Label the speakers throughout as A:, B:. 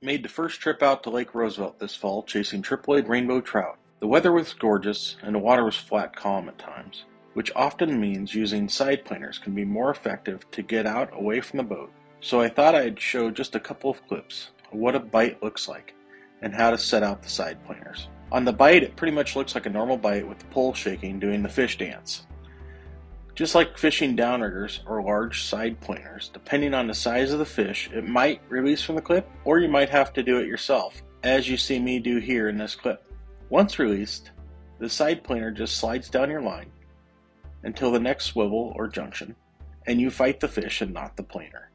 A: made the first trip out to Lake Roosevelt this fall chasing Triploid rainbow trout. The weather was gorgeous and the water was flat calm at times, which often means using side planers can be more effective to get out away from the boat. So I thought I'd show just a couple of clips of what a bite looks like and how to set out the side planers. On the bite, it pretty much looks like a normal bite with the pole shaking doing the fish dance. Just like fishing downriggers or large side planers, depending on the size of the fish, it might release from the clip, or you might have to do it yourself, as you see me do here in this clip. Once released, the side planer just slides down your line until the next swivel or junction, and you fight the fish and not the planer.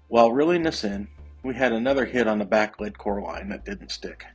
A: While reeling this in, we had another hit on the back lead core line that didn't stick.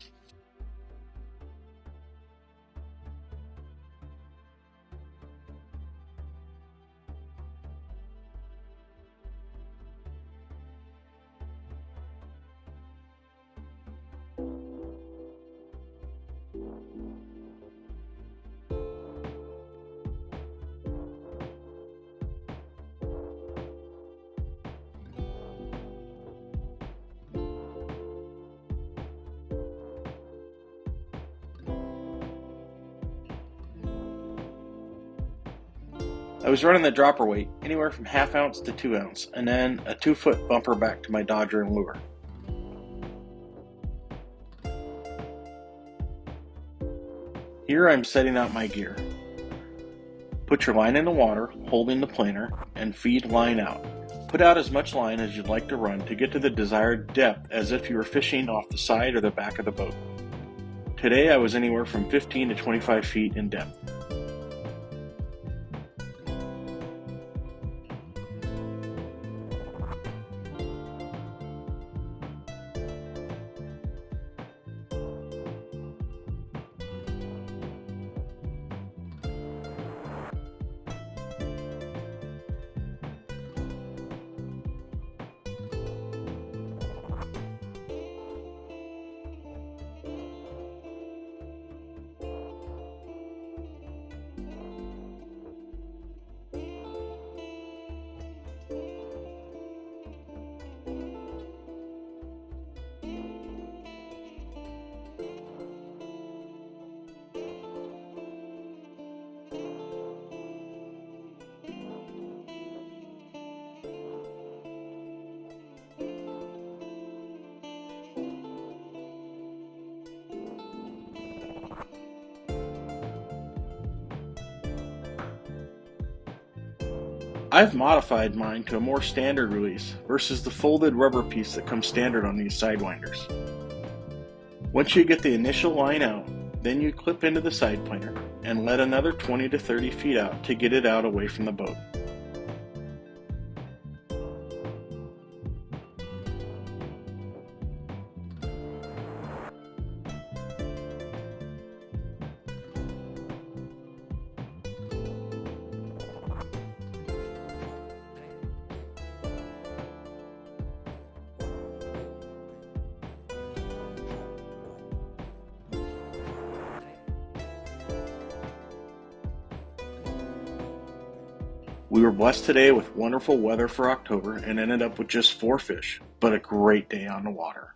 A: I was running the dropper weight, anywhere from 1/2 ounce to 2 ounce, and then a 2-foot bumper back to my dodger and lure. Here I'm setting out my gear. Put your line in the water, holding the planer, and feed line out. Put out as much line as you'd like to run to get to the desired depth as if you were fishing off the side or the back of the boat. Today I was anywhere from 15 to 25 feet in depth. I've modified mine to a more standard release versus the folded rubber piece that comes standard on these sidewinders. Once you get the initial line out, then you clip into the side planer and let another 20 to 30 feet out to get it out away from the boat. We were blessed today with wonderful weather for October and ended up with just 4 fish, but a great day on the water.